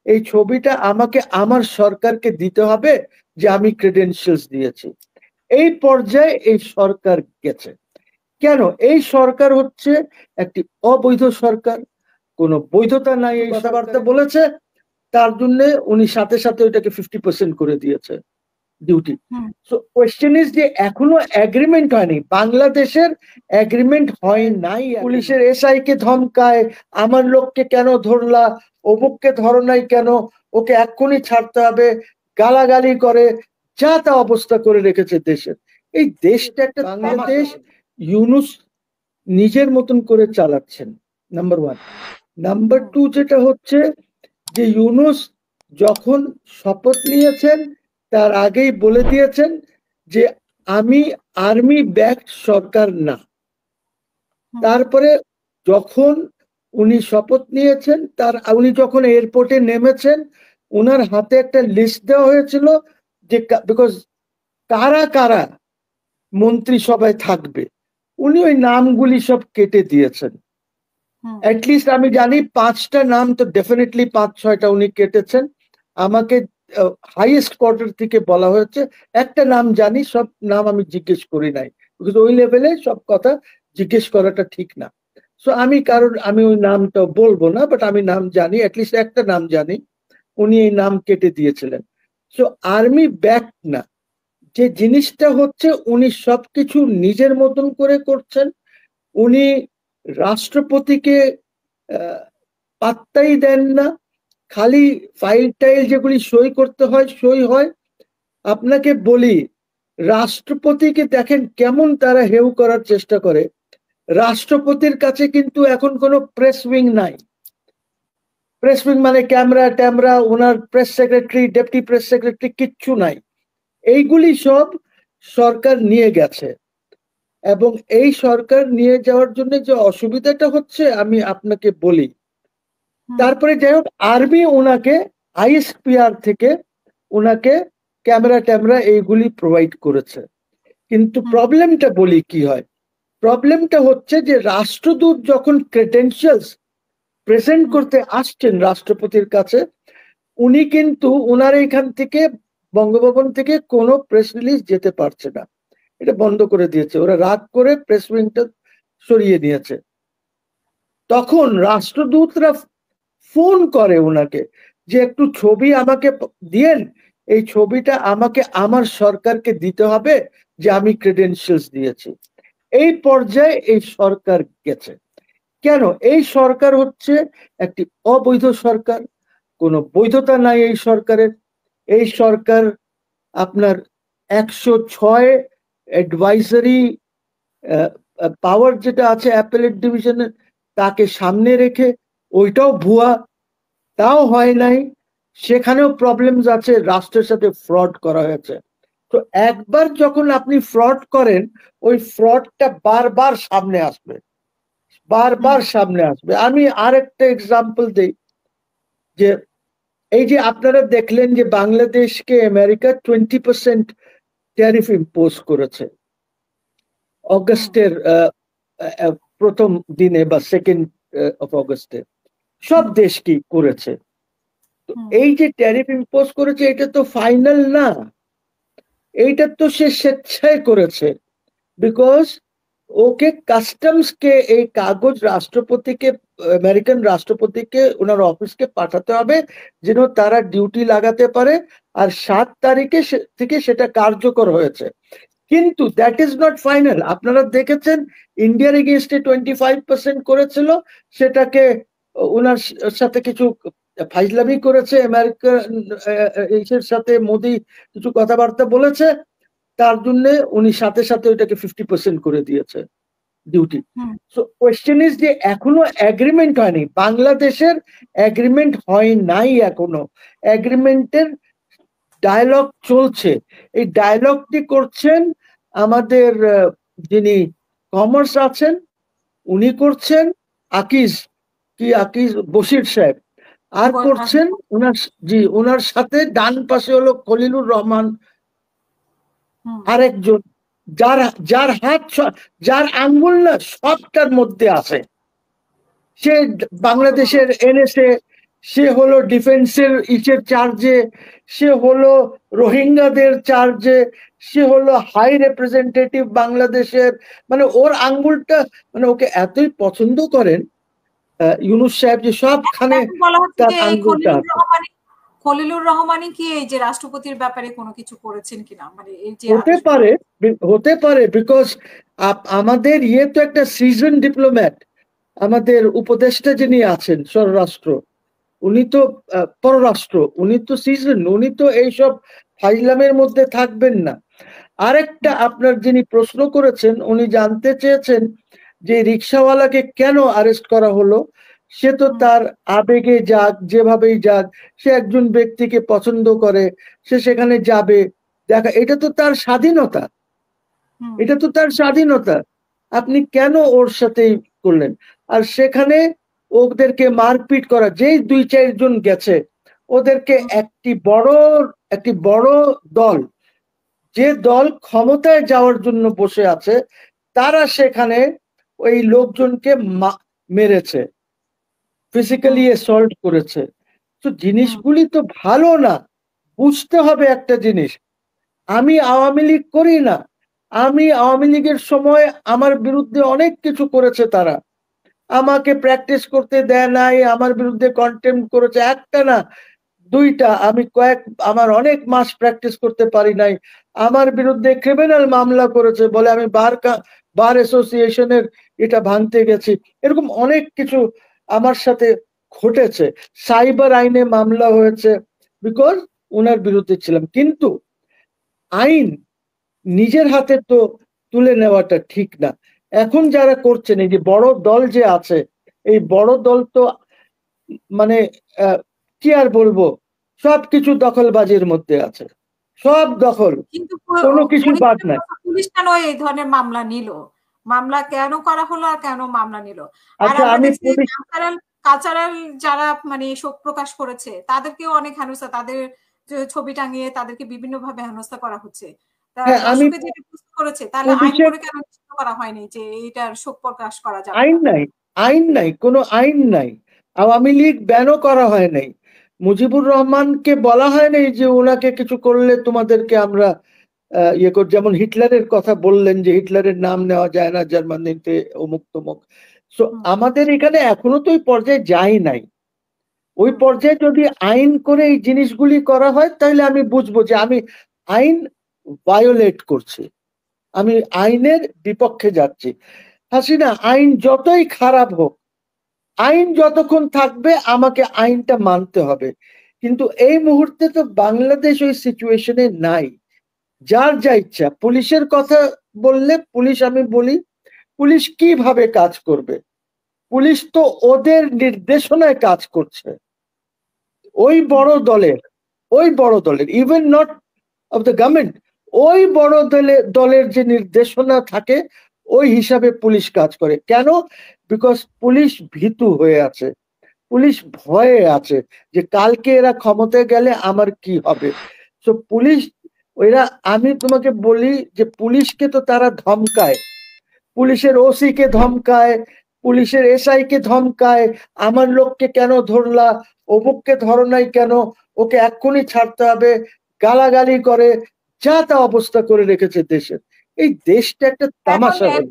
এই ছবিটা আমাকে আমার সরকারকে দিতে হবে যে আমি ক্রেডেনশিয়ালস দিয়েছি। এই পর্যায়ে এই সরকার গেছে। কেন? এই সরকার হচ্ছে একটি অবৈধ সরকার, কোনো বৈধতা নাই। এই কথাবার্তা বলেছে, তার জন্য উনি সাথে সাথে ওইটাকে 50% করে দিয়েছে ডিউটি। সো কোয়েশ্চেন ইজ যে এখনো এগ্রিমেন্ট হয়নি, বাংলাদেশের এগ্রিমেন্ট হয় নাই। পুলিশের এসআই কে ধমকায়, আমার লোককে কেন ধরলা, অমুককে ধরো নাই কেন, ওকে এক্ষুনি ছাড়তে হবে, গালাগালি করে, যা তা অবস্থা করে রেখেছে দেশের। এই দেশটা একটা বাংলাদেশ ইউনুস নিজের মতন করে চালাচ্ছেন, নাম্বার ওয়ান। নাম্বার টু যেটা হচ্ছে যে ইউনুস যখন শপথ নিয়েছেন তার আগেই বলে দিয়েছেন যে আমি আর্মি ব্যাকড সরকার না। তারপরে যখন উনি শপথ নিয়েছেন, উনি যখন এয়ারপোর্টে নেমেছেন, উনার হাতে একটা লিস্ট দেওয়া হয়েছিল যে বিকজ কারা কারা মন্ত্রিসভায় থাকবে, উনি ওই নামগুলি সব কেটে দিয়েছেন। অ্যাটলিস্ট আমি জানি 5টা নাম তো ডেফিনেটলি 5-6টা উনি কেটেছেন। আমাকে হাইয়েস্ট কোয়ার্টার থেকে বলা হয়েছে, একটা নাম জানি, সব নাম আমি জিজ্ঞেস করি নাই, বিকজ ওই লেভেলে সব কথা জিজ্ঞেস করাটা ঠিক না। সো আমি ওই নামটা বলবো না, বাট আমি নাম জানি, অ্যাটলিস্ট একটা নাম জানি, উনি এই নাম কেটে দিয়েছিলেন। সো আর্মি ব্যাক না, যে জিনিসটা হচ্ছে উনি সবকিছু নিজের মতন করে করছেন। উনি রাষ্ট্রপতিকে পাত্তাই দেন না, খালি ফাইল টাইল যেগুলি সই করতে হয় সই হয়। আপনাকে বলি, রাষ্ট্রপতিকে দেখেন কেমন তারা হেউ করার চেষ্টা করে। রাষ্ট্রপতির কাছে কিন্তু এখন কোনো প্রেস উইং নাই। প্রেস উইং মানে ক্যামেরা ট্যামেরা, ওনার press secretary, deputy press secretary, কিচ্ছু নাই। এইগুলি সব সরকার নিয়ে গেছে, এবং এই সরকার নিয়ে যাওয়ার জন্য যে অসুবিধাটা হচ্ছে আমি আপনাকে বলি। তারপরে যাই হোক, আর্মি ওনাকে আইএসপিআর থেকে ওনাকে ক্যামেরা ট্যামেরা এইগুলি প্রোভাইড করেছে। কিন্তু প্রবলেমটা বলি কি হয়, প্রবলেমটা হচ্ছে যে রাষ্ট্রদূত যখন ক্রেডেনশিয়ালস প্রেজেন্ট করতে আসছেন রাষ্ট্রপতির কাছে, উনি কিন্তু ওনার এখান থেকে বঙ্গভবন থেকে কোনো প্রেস রিলিজ যেতে পারছে না, এটা বন্ধ করে দিয়েছে। ওরা রাগ করে প্রেস উইংটা সরিয়ে নিয়েছে। তখন রাষ্ট্রদূতরা ফোন করে ওনাকে যে একটু ছবি আমাকে দিয়েন, এই ছবিটা আমাকে আমার সরকারকে দিতে হবে যে আমি ক্রেডেনশিয়ালস দিয়েছি। এই পর্যায়ে এই সরকার গেছে। কেন? এই সরকার হচ্ছে একটি অবৈধ সরকার, কোনো বৈধতা নাই এই সরকারের। এই সরকার আপনার 106 অ্যাডভাইজারি পাওয়ার যেটা আছে অ্যাপেলেট ডিভিশনের, তাকে সামনে রেখে, ওইটাও ভুয়া, তাও হয় নাই। সেখানেও প্রবলেমস আছে, রাষ্ট্রের সাথে ফ্রড করা হয়েছে। তো একবার যখন আপনি ফ্রড করেন, ওই ফ্রডটা বারবার সামনে আসবে, বারবার সামনে আসবে। আমি আরেকটা এক্সাম্পল দিই, যে এই যে আপনারা দেখলেন যে বাংলাদেশকে আমেরিকা 20% ট্যারিফ ইম্পোজ করেছে অগস্টের প্রথম দিনে বা 2nd অফ অগস্টে, সব দেশ কি করেছে। এই যে ট্যারিফ ইম্পোজ করেছে, এটা তো ফাইনাল না, এইটা তো সে স্বেচ্ছায় করেছে। বিকজ ওকে কাস্টমসকে এই কাগজ রাষ্ট্রপতিকে, আমেরিকান রাষ্ট্রপতিকে ওনার অফিসকে পাঠাতে হবে, যেন তারা ডিউটি লাগাতে পারে। আর 7 তারিখে থেকে সেটা কার্যকর হয়েছে। কিন্তু দ্যাট ইজ নট ফাইনাল। আপনারা দেখেছেন ইন্ডিয়ার এগেইনস্টে 25% করেছিল, সেটাকে ওনার সাথে কিছু ফাইজলামি করেছে, আমেরিকার সাথে মোদি কিছু কথাবার্তা বলেছে, তার জন্য উনি সাথে সাথে ওইটাকে 50% করে দিয়েছে ডিউটি। সো কোয়েশ্চেন ইজ যে এখনো এগ্রিমেন্ট হয়নি, বাংলাদেশের এগ্রিমেন্ট হয় নাই এখনো, এগ্রিমেন্টের ডায়ালগ চলছে। এই ডায়ালগটি করছেন আমাদের যিনি কমার্স আছেন, উনি করছেন আকিজ বশির সাহেব, আর করছেন ওনার সাথে ডান পাশে হলো খলিলুর রহমান, আরেকজন, যার হাত, যার আঙ্গুল না সবটার মধ্যে আছে। সে বাংলাদেশের এনএসএ, সে হলো ডিফেন্সের ইসের চার্জে, সে হলো রোহিঙ্গাদের চার্জে, সে হলো হাই রিপ্রেজেন্টেটিভ বাংলাদেশের। মানে ওর আঙ্গুলটা, মানে ওকে এতই পছন্দ করেন ইউনূস সাহেব যে সবখানে এখন বলা হচ্ছে তার যে আঙ্গুলটা আছে। খলিলুর রহমানই কি এই যে রাষ্ট্রপতির ব্যাপারে কোনো কিছু করেছেন কিনা, মানে এই যে হতে আদেশগুলো? পারে, হতে পারে, বিকজ আমাদের ইয়ে তো একটা সিজন ডিপ্লোম্যাট, আমাদের উপদেষ্টা যিনি আছেন স্বরাষ্ট্র, উনি তো পররাষ্ট্র, উনি তো সিজন, উনি তো এইসব ফাইজলামের মধ্যে থাকবেন না। আরেকটা আপনার যিনি প্রশ্ন করেছেন, উনি জানতে চেয়েছেন যে রিক্সাওয়ালাকে কেন আরেস্ট করা হলো। সে তো তার আবেগে যাক, যেভাবেই যাক, সে একজন ব্যক্তিকে পছন্দ করে, সে সেখানে যাবে, দেখা, এটা তো তার স্বাধীনতা, এটা তো তার স্বাধীনতা। আপনি কেন ওর সাথে করলেন? আর সেখানে ওদেরকে মারপিট করা, যেই 2-4 জন গেছে, ওদেরকে একটি বড় দল, যে দল ক্ষমতায় যাওয়ার জন্য বসে আছে, তারা সেখানে ওই লোকজনকে মেরেছে, ফিজিক্যালি অ্যাসল্ট করেছে। তো জিনিসগুলি তো ভালো না। বুঝতে হবে একটা জিনিস, আমি আওয়ামী লীগ করি না, আমি আওয়ামী লীগের সময় আমার বিরুদ্ধে অনেক কিছু করেছে তারা, আমাকে প্র্যাকটিস করতে দেয় নাই, আমার বিরুদ্ধে কন্টেম্প করেছে, একটা না দুইটা, আমি আমার অনেক মাস প্র্যাকটিস করতে পারি নাই, আমার বিরুদ্ধে ক্রিমিনাল মামলা করেছে, বলে আমি বার অ্যাসোসিয়েশনের এটা ভাঙতে গেছি, এরকম অনেক কিছু আমার সাথে ঘটেছে। সাইবার আইনে মামলা হয়েছে, বিকজ ওনার বিরুদ্ধে ছিলাম। কিন্তু আইন নিজের হাতে তো তুলে নেওয়াটা ঠিক না। এখন যারা করছেন, এই যে বড় দল যে আছে, এই বড় দল তো মানে কি আর বলবো, সবকিছু দখলবাজির মধ্যে আছে, সব দখল, কিন্তু কোনো কিছু বাদ নাই। পুলিশ কেন এই ধরনের মামলা নিল? মামলা কেন করা হলো আর কেন মামলা নিল? আর আচ্ছা, আমরা আমি দেখছি পুলিশ, কালচারাল যারা মানে শোক প্রকাশ করেছে তাদেরকেও অনেক হেনস্থা, তাদের ছবি টাঙিয়ে তাদেরকে বিভিন্ন ভাবে হেনস্থা করা হচ্ছে। হ্যাঁ, আমি দর্শকের যেটা প্রশ্ন করেছে, তাহলে আইন পুলিশের করে কেন নিষিদ্ধ করা হয়নি যে এইটার শোক প্রকাশ করা যাবে আইন না? নাই, আইন নাই, কোনো আইন নাই। আওয়ামী লীগ ব্যানও করা হয় নাই, মুজিবুর রহমানকে বলা হয় নাই যে ওনাকে কিছু করলে তোমাদেরকে আমরা ইয়ে কর, যেমন হিটলারের কথা বললেন যে হিটলারের নাম নেওয়া যায় না জার্মানিতে, অমুক তমুক। সো আমাদের এখানে এখনো তো ওই পর্যায়ে যাই নাই। ওই পর্যায়ে যদি আইন করে এই জিনিসগুলি করা হয়, তাহলে আমি বুঝবো যে আমি আইন ভায়োলেট করছি, আমি আইনের বিপক্ষে যাচ্ছি। হাসিনা, আইন যতই খারাপ হোক, আইন যতক্ষণ থাকবে আমাকে আইনটা মানতে হবে। কিন্তু এই মুহূর্তে তো বাংলাদেশ ওই সিচুয়েশনে নাই। যার যা ইচ্ছা, পুলিশের কথা বললে, পুলিশ, আমি বলি, পুলিশ কিভাবে কাজ করবে? পুলিশ তো ওদের নির্দেশনায় কাজ করছে, ওই বড় দলের, even not of the government, ওই বড় দলের যে নির্দেশনা থাকে, ওই হিসাবে পুলিশ কাজ করে। কেন? বিকজ পুলিশ ভীতু হয়ে আছে, পুলিশ ভয়ে আছে যে কালকে এরা ক্ষমতায় গেলে আমার কি হবে। তো পুলিশ, ওইরা, আমি তোমাকে বলি যে পুলিশকে তো তারা ধমকায়, পুলিশের ওসি কে ধমকায়, পুলিশের এসআই কে ধমকায়, আমার লোককে কেন ধরলা, অমুককে ধরো নাই কেন, ওকে এক্ষুনি ছাড়তে হবে, গালাগালি করে, যা তা অবস্থা করে রেখেছে দেশের। এই দেশটা একটা তামাশা এখন হয়ে